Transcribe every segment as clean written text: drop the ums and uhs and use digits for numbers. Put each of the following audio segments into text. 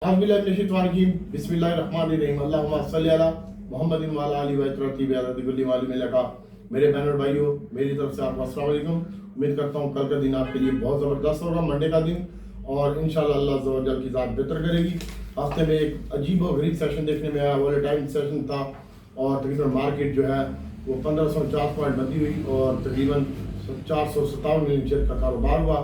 बिस्मिल्लाहिर्रहमानिर्रहीम अल्लाहुम्मा सल्ली अला मुहम्मदिन व अला आलिहि व तरतीब अला कुल्ली मालूम लका। मेरे बहन और भाइयों, मेरी तरफ से आपको अस्सलाम वालेकुम। उम्मीद करता हूँ कल का दिन आपके लिए बहुत ज़बरदस्त होगा, मंडे का दिन, और इंशाल्लाह अल्लाह अज़्ज़ा व जल की ज़ात बेहतर करेगी। हफ्ते में एक अजीब और गरीब सेशन देखने में आया, वॉलेटाइल सेशन था, और तकरीबन मार्केट जो है वो 1504 पॉइंट बंदी हुई और तकरीबन 457 मिलियन शेयर का कारोबार हुआ,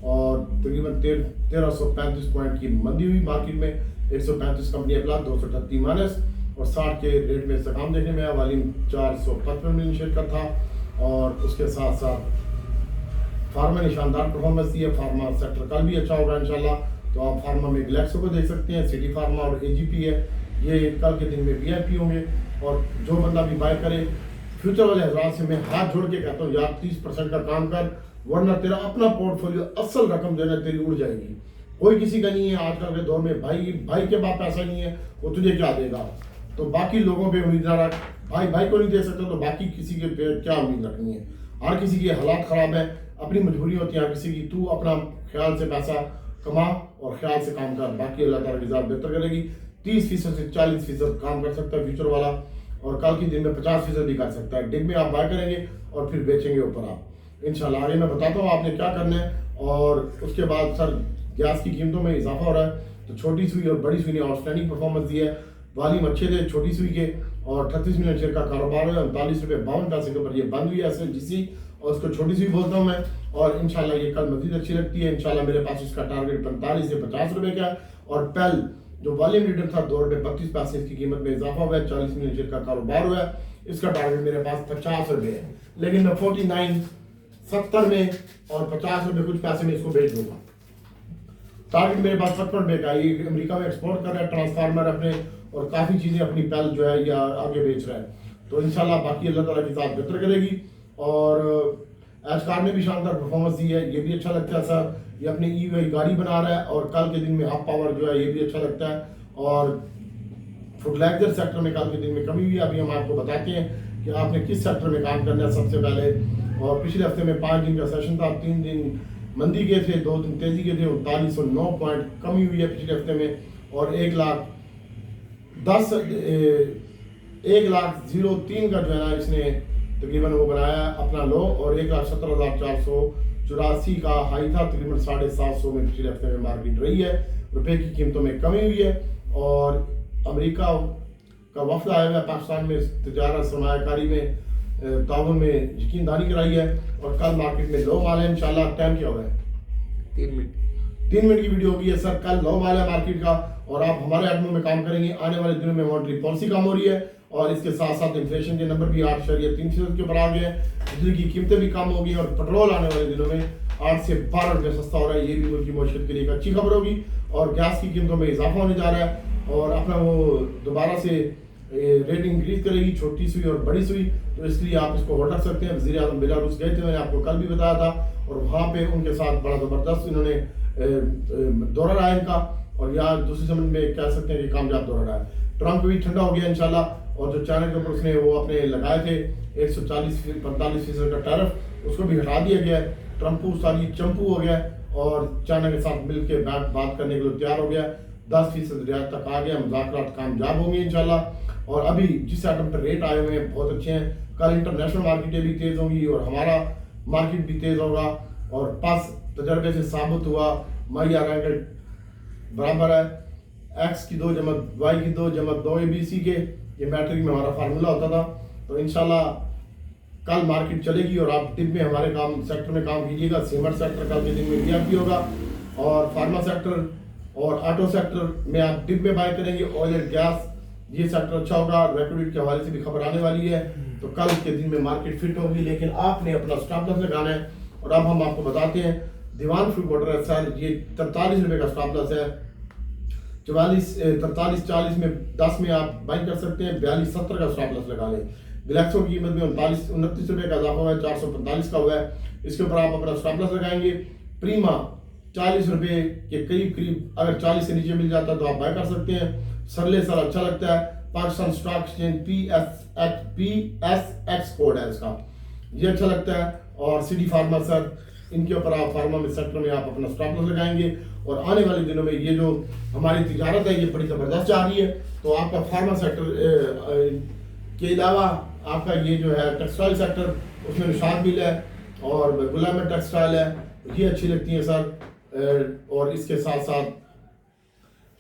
और तकरीबन 1335 पॉइंट की मंदी हुई मार्केट में। 135 कंपनी प्लस, 238 माइनस, और 60 के रेट में इस्तेकाम देखने में आया। वॉल्यूम 455 मिलियन शेयर का था, और उसके साथ साथ फार्मा ने शानदार परफॉर्मेंस दी है। फार्मा सेक्टर कल भी अच्छा होगा इंशाल्लाह। तो आप फार्मा में ग्लैक्सो को देख सकते हैं, सिटी फार्मा और एजीपी है, ये कल के दिन में वीआईपी होंगे। और जो बंदा भी बाय करे, फ्यूचर वाले हजरात से मैं हाथ जोड़ के कहता हूँ यार 30% का काम कर, वरना तेरा अपना पोर्टफोलियो असल रकम जो है तेरी उड़ जाएगी। कोई किसी का नहीं है आजकल के दौर में, भाई के पास पैसा नहीं है, वो तुझे क्या देगा। तो बाकी लोगों पे उम्मीद ना रख, भाई को नहीं दे सकते तो बाकी किसी के पे क्या उम्मीद रखनी है। हर किसी के हालात ख़राब है, अपनी मजबूरी होती है हर किसी की। तू अपना ख्याल से पैसा कमा और ख्याल से काम कर, बाकी अल्लाह ताला की ज़ात बेहतर करेगी। 30% से 40% काम कर सकता है फ्यूचर वाला, और कल के दिन में 50% भी कर सकता है। डिप में आप बाय करेंगे और फिर बेचेंगे ऊपर आप इंशाल्लाह। आगे मैं बताता हूँ आपने क्या करना है। और उसके बाद सर गैस की कीमतों में इजाफा हो रहा है, तो छोटी सुई और बड़ी सुई ने आउटस्टैंडिंग परफॉर्मेंस दी है। वॉल्यूम अच्छे थे छोटी सुई के, और 38 मिलियन शेयर का कारोबार है। 39.52 के ऊपर ये बंद हुई है SLGC, और उसको छोटी सुई बोलता हूँ मैं। और इंशाल्लाह ये कल मजीद अच्छी लगती है इंशाल्लाह। मेरे पास इसका टारगेट 45 से 50 रुपए का है। और पेल जो वॉल्यूम लीडर था ₹2.32 इसकी कीमत में इजाफा हुआ है। 40 मिलियन शेयर का कारोबार हुआ है। इसका टारगेट मेरे पास 50 रुपये है, लेकिन मैं 49.70 में और 50 रुपये कुछ पैसे में इसको बेच दूंगा। टारगेट मेरे पास 55 रुपये का। ये अमेरिका में एक्सपोर्ट कर रहा है ट्रांसफार्मर अपने, और काफ़ी चीज़ें अपनी पेल जो है या आगे बेच रहा है। तो इंशाल्लाह बाकी अल्लाह ताला की ज़ात बेहतर करेगी। और एशकार ने भी शानदार परफॉर्मेंस दी है, ये भी अच्छा लगता है सर। ये अपनी ईवी गाड़ी बना रहा है, और कल के दिन में हाफ पावर जो है ये भी अच्छा लगता है। और फर्टिलाइजर सेक्टर में कल के दिन में कमी हुई है, अभी हम आपको बताते हैं कि आपने किस सेक्टर में काम करना है सबसे पहले। और पिछले हफ्ते में 5 दिन का सेशन था, 3 दिन मंदी के थे, 2 दिन तेजी के थे। 3909 पॉइंट कमी हुई है पिछले हफ्ते में, और 1,03 का जो है ना इसने तकरीबन वो बनाया अपना लो, और 1,17,484 का हाई था। तकरीबन 750 में पिछले हफ्ते में मार्केट रही है। रुपए की कीमतों में कमी हुई है, और अमेरिका का वफद आया हुआ है पाकिस्तान में तिजारत सरमायाकारी में ताउन में यकीनदारी कराई है। और कल मार्केट में लो माल है इंशाल्लाह। टाइम क्या हुआ है? 3 मिनट की वीडियो होगी है सर। कल लो माल है मार्केट का, और आप हमारे एडमो में काम करेंगे। आने वाले दिनों में मॉनेटरी पॉलिसी कम हो रही है, और इसके साथ साथ इन्फ्लेशन के नंबर भी 8.3% के ऊपर आ गए हैं। बिजली की कीमतें भी कम होगी, और पेट्रोल आने वाले दिनों में 8 से 12 रुपये सस्ता हो रहा है। ये भी मुल्क की मईशत के लिए एक अच्छी खबर होगी। और गैस की कीमतों में इजाफा होने जा रहा है, और अपना वो दोबारा से रेट इंक्रीज करेगी, छोटी सुई और बड़ी सुई। तो इसलिए आप इसको रख सकते हैं। वज़ीर आज़म बेलारूस गए थे, मैंने आपको कल भी बताया था, और वहाँ पे उनके साथ बड़ा ज़बरदस्त इन्होंने दौरा रहा इनका, और या दूसरी समझ में कह सकते हैं कि कामयाब दौरा रहा है। ट्रंप भी ठंडा हो गया इंशाल्लाह, और जो चाइना के ऊपर उसने वो अपने लगाए थे 140-45% का टैरिफ, उसको भी हटा दिया गया है। ट्रंपू साली चंपू हो गया, और चाइना के साथ मिलकर बात करने के लिए तैयार हो गया। 10% रियायत तक आ गया, मुज़ाकरात कामयाब होंगे इंशाल्लाह। और अभी जिस आइटम पर रेट आए हुए हैं बहुत अच्छे हैं। कल इंटरनेशनल मार्केटें भी तेज़ होंगी, और हमारा मार्केट भी तेज़ होगा। और पास तजर्बे से साबित हुआ माइयार एंगल बराबर है x की 2 जमा y की 2 जमा 2 ABC के। ये मैट्रिक में हमारा फार्मूला होता था। तो इंशाल्लाह कल मार्केट चलेगी, और आप डिप में हमारे काम सेक्टर में काम कीजिएगा। सीमेंट सेक्टर कल के दिन में वीआईपी होगा, और फार्मा सेक्टर और ऑटो सेक्टर में आप डिप में बाय करेंगे। ऑयल एंड गैस ये सेक्टर अच्छा होगा। रेकोडिट के हवाले से भी खबर आने वाली है, तो कल के दिन में मार्केट फिट होगी, लेकिन आपने अपना स्टॉप लॉस लगाना है। और अब हम आपको बताते हैं दीवान फ्रूट वाटर है सर, ये 43 रुपये का स्टॉप लॉस है। 43-40 में 10 में आप बाई कर सकते हैं। 42-70 का स्टॉप लॉस लगा लें। ग्लैक्सो की कीमत में 29 रुपये का इजाफा हुआ है, 445 का हुआ है। इसके ऊपर आप अपना स्टॉप लॉस लगाएंगे। प्रीमा 40 रुपये के करीब अगर 40 से नीचे मिल जाता है तो आप बाय कर सकते हैं। सरले सर अच्छा लगता है। Pakistan stock exchange PSX code है इसका, ये अच्छा लगता है। और सिटी फार्मा सर इनके ऊपर आप फार्मा में सेक्टर में आप अपना स्टॉप लॉस लगाएंगे और आने वाले दिनों में ये जो हमारी तिजारत है ये बड़ी ज़बरदस्त जा रही है। तो आपका फार्मा सेक्टर के अलावा आपका ये जो है टेक्सटाइल सेक्टर, उसमें निशाद मिल है और गुलाम टेक्सटाइल है, ये अच्छी लगती है सर। और इसके साथ साथ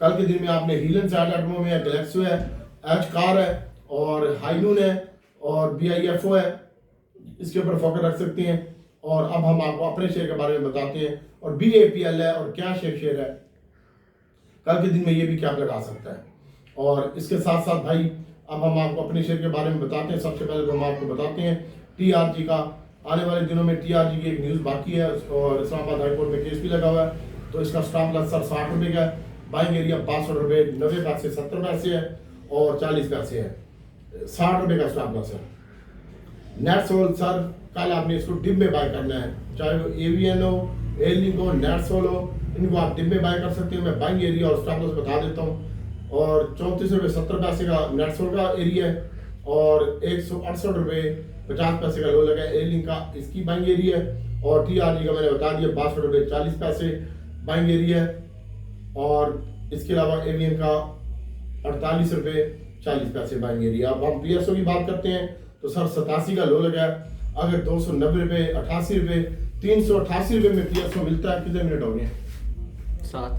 कल के दिन में आपने हीलन सैड एटमो में है, गैलेक्सो है, एच कार है और हाइनून है और BIFO है, इसके ऊपर फोकस रख सकते हैं। और अब हम आपको अपने शेयर के बारे में बताते हैं और BAPL है और कैश एक शेयर है, कल के दिन में ये भी क्या लगा सकता है। और इसके साथ साथ भाई अब हम आपको अपने शेयर के बारे में बताते हैं। सबसे पहले तो हम आपको बताते हैं TRG का, आने वाले दिनों में TRG की एक न्यूज़ बाकी है और इस्लामाबाद हाईकोर्ट में केस भी लगा हुआ है। तो इसका स्टॉप लॉस सर 60 रुपये का है, बाइंग एरिया 62 रुपये 90 पैसे 70 पैसे है और 40 पैसे है, 60 रुपये का स्टॉप लॉस है। नेट सोल सर कल आपने इसको डिप में बाय करना है, चाहे वो AVN हो, एलिंक हो, नेट सोल हो, इनको आप डिप में बाय कर सकते हैं। मैं बाइंग एरिया और स्टॉप लॉस बता देता हूँ। और 34 रुपये 70 पैसे का नेट सोल का एरिया है और 168 रुपये 50 पैसे का लो लगा है एलिंक का, इसकी बाइंग एरिया है। और TRG का मैंने बता दिया 62 रुपये 40 पैसे बाइंग एरिया है। और इसके अलावा AVN का 48 रुपये 40 पैसे बाइंग एरिया। अब हम PSO की बात करते हैं तो सर 87 का लो लगा है। अगर 290 रुपये 88 रुपये 388 रुपये में PSO मिलता है, कितने मिनट हो गए? 7।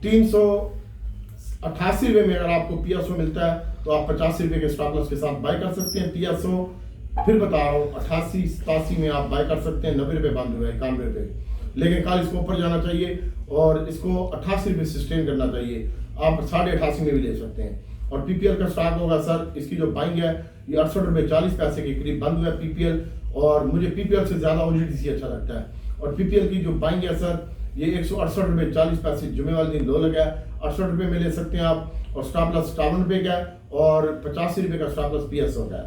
388 रुपये में अगर आपको PSO मिलता है तो आप 85 रुपये के स्टॉप लॉस के साथ बाय कर सकते हैं PSO। फिर बता रहा हूँ 88 87 में आप बाय कर सकते हैं, 90 रुपये बंद हुए 91 रुपये, लेकिन कल इसको ऊपर जाना चाहिए और इसको 88 रुपये सस्टेन करना चाहिए। आप 88.5 में भी ले सकते हैं। और PPL का स्टॉक होगा सर, इसकी जो बाइंग है ये 68 रुपये 40 पैसे के करीब बंद हुआ है PPL, और मुझे PPL से ज़्यादा OGDC अच्छा लगता है। और PPL की जो बाइंग है सर ये 168 रुपये 40 पैसे जुमे वाले दिन लो लगा है, 68 रुपये में ले सकते हैं आप। और स्टॉप लॉस 57 रुपये का है और 85 रुपये का स्टॉप लॉस PSO का है।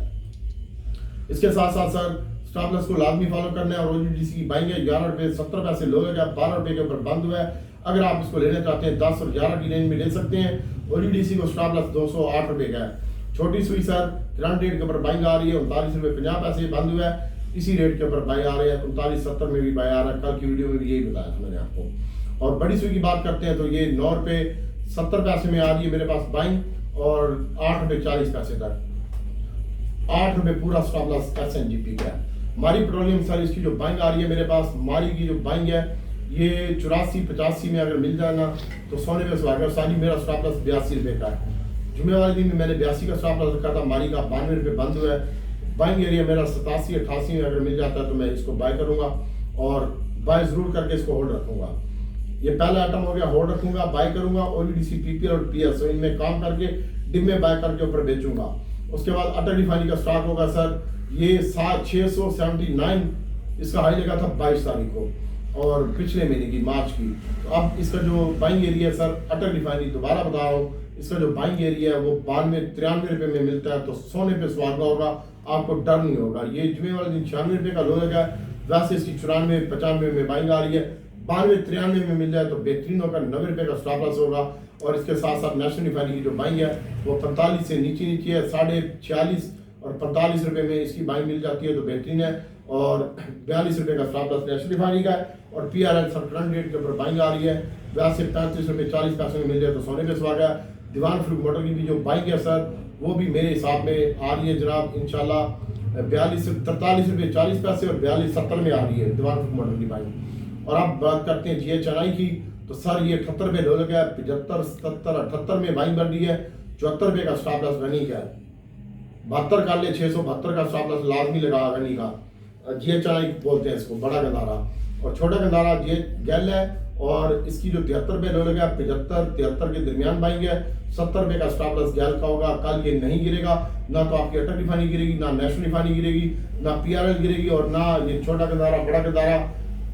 इसके साथ साथ सर स्टॉप लॉस को लाजमी फॉलो करना है। और OGDC की बाइंग है 11 रुपये 70 पैसे लो लगा है, 12 रुपये के ऊपर बंद हुआ है। अगर आप इसको लेना चाहते हैं 10 और 11 की रेंज में ले सकते हैं। OGDC को स्टॉप लॉस 208 रुपये का है। छोटी सुई सर करंट रेट के ऊपर बाइंग आ रही है 39 रुपये 50 पैसे बंद हुआ है, इसी रेट के ऊपर बाई आ रहे हैं 39.70 में भी बाई आ रहा है। कल की वीडियो में भी यही बताया था मैंने आपको। और बड़ी सुई की बात करते हैं तो ये 9 रुपये 70 पैसे में आ रही है मेरे पास बाइंग और 8 रुपये 40 पैसे तक, 8 रुपये पूरा स्टॉप लॉस SNGP का है। मारी पेट्रोलियम सर इसकी जो बाइंग आ रही है मेरे पास, मारी की जो बाइंग है ये 84-85 में अगर मिल जाए ना तो सोने पे सुहागा। सारी मेरा स्टॉप लॉस 82 रुपये का है। जुमे वाले दिन में मैंने 82 का स्टॉप लॉस रखा था, मारी का 92 रुपये बंद हुआ है। बाइंग एरिया मेरा 87-88 में अगर मिल जाता है तो मैं इसको बाय करूंगा और बाय जरूर करके इसको होल्ड रखूंगा। ये पहला आइटम हो गया, होल्ड रखूंगा, बाय करूंगा। OGDC PPL और PSO इनमें काम करके डिम में बाय करके ऊपर बेचूंगा। उसके बाद अटल रिफाइनरी का स्टॉक होगा सर, ये 679 इसका हाई लगा था 22 तारीख को और पिछले महीने की मार्च की। तो अब इसका जो बाइंग एरिया है सर अटल रिफाइनरी, दोबारा बता रहा हूँ, इसका जो बाइंग एरिया है वो 92-93 रुपये में मिलता है। तो सोने पे सुहागा होगा, आपको डर नहीं होगा। ये जुमे वाले दिन 96 रुपये का लो लगा है, वैसे इसकी 94-95 में बाइंग आ रही है। 92-93 में मिल जाए तो बेहतरीन होगा, 90 रुपये का स्टॉप लॉस होगा। और इसके साथ साथ नेशनल रिफाइनरी की जो बाइंग है वो 45 से नीचे है, 46.5 और 45 रुपये में इसकी बाइंग मिल जाती है तो बेहतरीन है। और 42 रुपये का स्टॉप लॉस नेशनल रिफाइनरी का है। और PRL सर करंट रेट के ऊपर बाइंग आ रही है, वैसे 35 रुपये 40 पैसे में मिल जाए तो सोने पे सुहागा। दीवान फ्रूट मोटर की भी जो बाइंग है सर वो भी मेरे हिसाब में आ रही है जनाब इंशाल्लाह 43 रुपये 40 पैसे और 42.70 में आ रही है दीवान फ्रूट मोटर की बाइंग। और अब बात करते हैं GHNI की, तो सर ये 78 रुपये लो लगा है, 75, 77, 78 में बाइंग बढ़ रही है। 74 रुपये का स्टॉप लॉस गनी का है, 72 कर ले, 672 का स्टॉप लॉस लाजमी लगा गनी का। GHNI बोलते हैं इसको, बड़ा गंदारा। और छोटा गंदारा गैल है और इसकी जो 73 रुपये लो लगा 75-73 के दरमियान बाइंग है। 70 रुपये का स्टॉप लॉस गैल का होगा। कल ये नहीं गिरेगा, ना तो आपकी अटल रिफाइनरी गिरेगी, ना नेशनल रिफाइनरी गिरेगी, ना PRL गिरेगी और ना ये छोटा गंदारा बड़ा गंदारा।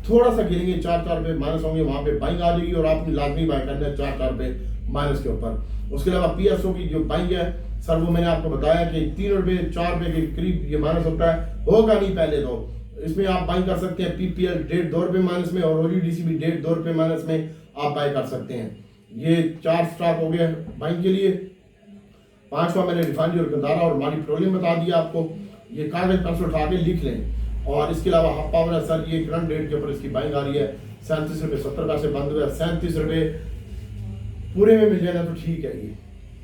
थोड़ा सा गिरेंगे, 4-4 रुपये माइनस होंगे, वहाँ पे बाइंग आ जाएगी और आपने लाजमी बाय करना है 4-4 रुपये माइनस के ऊपर। उसके अलावा PSO की जो बाइंग है सर वो मैंने आपको बताया कि 3 रुपये 4 रुपये के करीब ये माइनस होता है, होगा नहीं पहले तो। इसमें आप बाइंग कर सकते हैं PPL 1.5-2 रुपये माइनस में और OGDC भी 1.5-2 रुपये माइनस में आप बाय कर सकते हैं। ये 4 स्टॉक हो गए बाइंग के लिए। 5वां मैंने रिफाइनरी और गंदारा और माली पेट्रोलियम बता दिया आपको। ये कागज पेंसिल उठा के लिख लें, और इसके अलावा हाफ पावर है सर, ये करंट रेट के ऊपर इसकी बाइंग आ रही है 37 रुपये 70 पैसे बंद हुआ है, 37 रुपये पूरे में मिल जाए ना तो ठीक है ये,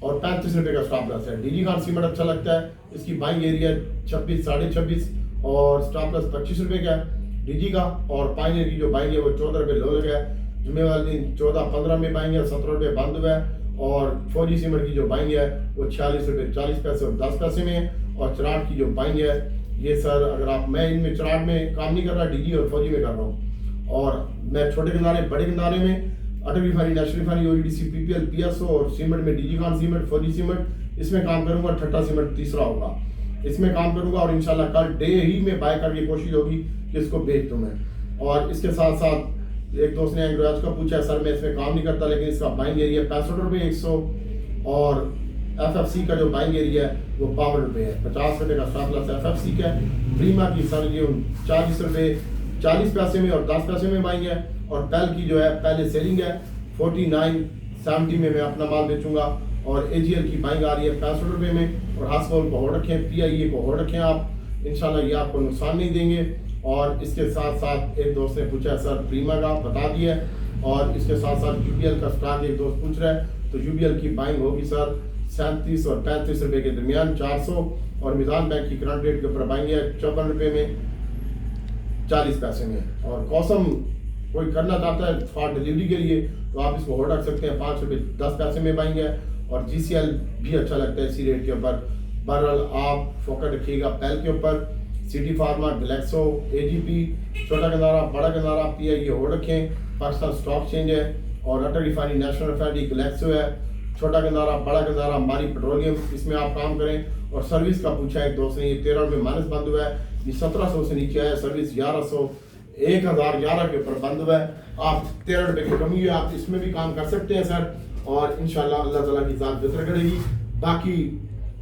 और 35 रुपये का स्टॉप लॉस है। डीजी खान सीमेंट अच्छा लगता है, इसकी बाइंग एरिया 26 26.5 और स्टॉप लॉस 25 रुपये का है डीजी का, और पाइनियर की जो बाइंग है वो 14 रुपये लो लगा है, जुम्मे वाले दिन 14-15 में बाइंग है, 17 रुपये बंद हुआ है, और फौजी सीमेंट की जो बाइंग है वो 46 रुपये 40 पैसे और 10 पैसे में है, और चराट की जो बाइंग है ये सर अगर आप, मैं इनमें चराट में काम नहीं कर रहा, डीजी और फौजी में कर रहा हूँ, और मैं छोटे किनारे बड़े किनारे में Attock refinery, national refinery, OGDC, PPL, PSO और सीमेंट में DG Khan cement, Fauji cement इसमें काम करूंगा, ठट्टा सीमेंट तीसरा होगा इसमें काम करूंगा, और इंशाल्लाह कल डे ही में बाय करके कोशिश होगी कि इसको बेच दूं मैं। और इसके साथ साथ एक दोस्त ने एंग्रोज का पूछा है सर मैं इसमें काम नहीं करता, लेकिन इसका बाइंग एरिया 65 रुपये 100, और एफएफसी का जो बाइंग एरिया है वो 52 रुपये है, 50 रुपये का स्टॉप लॉस एफएफसी का है। प्रीमा की सर ये 40 रुपये 40 पैसे में और 10 पैसे में बाइंग है, और बेल की जो है पहले सेलिंग है 49.70 में मैं अपना माल बेचूंगा, और एजीएल की बाइंग आ रही है 65 रुपये में, और हास्कोल को होल्ड रखें, पीआईए को होल्ड रखें आप, इंशाल्लाह ये आपको नुकसान नहीं देंगे। और इसके साथ साथ एक दोस्त ने पूछा सर प्रीमा का बता दिया, और इसके साथ साथ यूबीएल का स्टॉक एक दोस्त पूछ रहा है, तो यूबीएल की बाइंग होगी सर 37 और 35 रुपये के दरमियान 400, और मिजान बैंक की करंट रेट के ऊपर बाइंग है 54 रुपये में 40 पैसे में, और कौसम कोई करना चाहता है फॉर डिलीवरी के लिए तो आप इसको होल्ड रख सकते हैं, 5 रुपये 10 पैसे में बाइंग है, और जीसीएल भी अच्छा लगता है इसी रेट के ऊपर। बहरहाल आप फोकस रखिएगा पेल के ऊपर, सिटी फार्मा, ग्लैक्सो, एजीपी, छोटा किनारा, बड़ा किनारा, पीआईए होल्ड रखें, पाकिस्तान स्टॉक चेंज है, और अटल रिफाइनरी, नेशनल रिफाइनरी, ग्लैक्सो है, छोटा किनारा, बड़ा किनारा, मारी पेट्रोलियम, इसमें आप काम करें। और सर्विस का पूछा एक दोस्त ने, ये 13 रुपये माइनस बंद हुआ है, ये 1700 से नीचे है, सर्विस 1100 1011 के ऊपर बंद हुआ है, आप 13 रुपये की कमी है, आप इसमें भी काम कर सकते हैं सर, और इंशाल्लाह अल्लाह ताला की ज़ात बेहतर करेगी। बाकी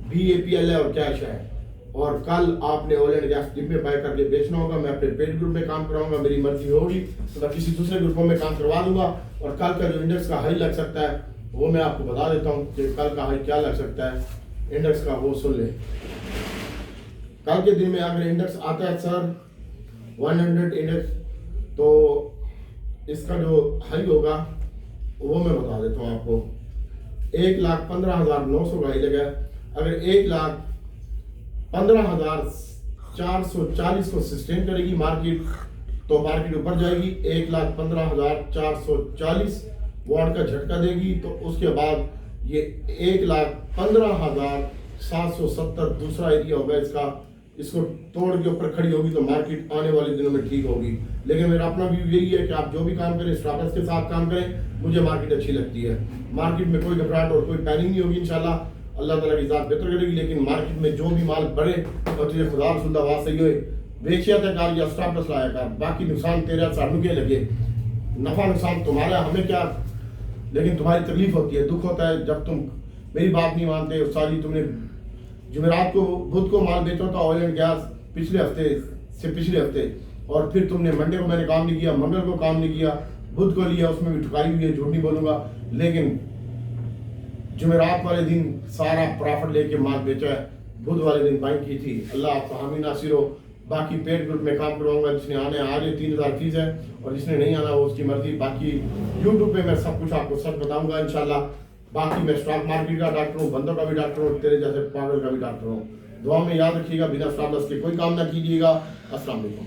BAPL है और कैश है, और कल आपने ऑयल एंड गैस डिब्बे बाय करके बेचना होगा, मैं अपने पेड ग्रुप में काम कराऊंगा, मेरी मर्जी होगी तो मैं किसी दूसरे ग्रुपों में काम करवा दूंगा, और कल का जो इंडेक्स का हाई लग सकता है वो मैं आपको बता देता हूँ कि कल का हाई क्या लग सकता है इंडेक्स का, वो सुन ले। कल के दिन में अगर इंडेक्स आता है सर 100 इंडेक्स, तो इसका जो हाई होगा वो मैं बता देता हूँ आपको, 1,15,900 का हाई लगा। अगर 1,15,440 को सस्टेन करेगी मार्केट, तो मार्केट ऊपर जाएगी, 1,15,440 वॉट का झटका देगी, तो उसके बाद ये 1,15,770 दूसरा एरिया होगा इसका, इसको तोड़ के ऊपर खड़ी होगी तो मार्केट आने वाले दिनों में ठीक होगी। लेकिन मेरा अपना व्यू यही है कि आप जो भी काम करें स्टॉपर्स के साथ काम करें, मुझे मार्केट अच्छी लगती है, मार्केट में कोई घबराहट और कोई पैनिक नहीं होगी, इंशाल्लाह अल्लाह ताला की ज़ात बेहतर करेगी। लेकिन मार्केट में जो भी माल बढ़े और तुझे खुदा रसूलुल्लाह वास्ते सही होए, बेचिया तक कार या स्टॉपर्स लाया कर, बाकी नुकसान तेरा सानू के लगे, नफा नुकसान तुम्हारा, हमें क्या, लेकिन तुम्हारी तकलीफ होती है, दुख होता है जब तुम मेरी बात नहीं मानते। सारी तुमने जुमेरात को बुध को माल बेचा था ऑयल एंड गैस पिछले हफ्ते और फिर तुमने मंडे को मैंने काम नहीं किया, मंगल को काम नहीं किया, बुध को लिया, उसमें भी ठुकाई हुई है, झूठ नहीं बोलूंगा, लेकिन जुमेरात वाले दिन सारा प्रॉफिट लेके माल बेचा है, बुध वाले दिन बाइंग की थी। अल्लाह आपका हामी नासिर हो। बाकी पेड ग्रुप में काम करवाऊंगा, जिसने आने आ जाए 3000 फीस है, और जिसने नहीं आना वो उसकी मर्जी। बाकी यूट्यूब पे मैं सब कुछ आपको सच बताऊंगा इंशाल्लाह। बाकी मैं स्टॉक मार्केट का डॉक्टर हूँ, बंदों का भी डॉक्टर हूँ, तेरे जैसे पागल का भी डॉक्टर हूँ। दुआ में याद रखिएगा, बिना स्टॉप लॉस के कोई काम ना कीजिएगा। अस्सलाम वालेकुम।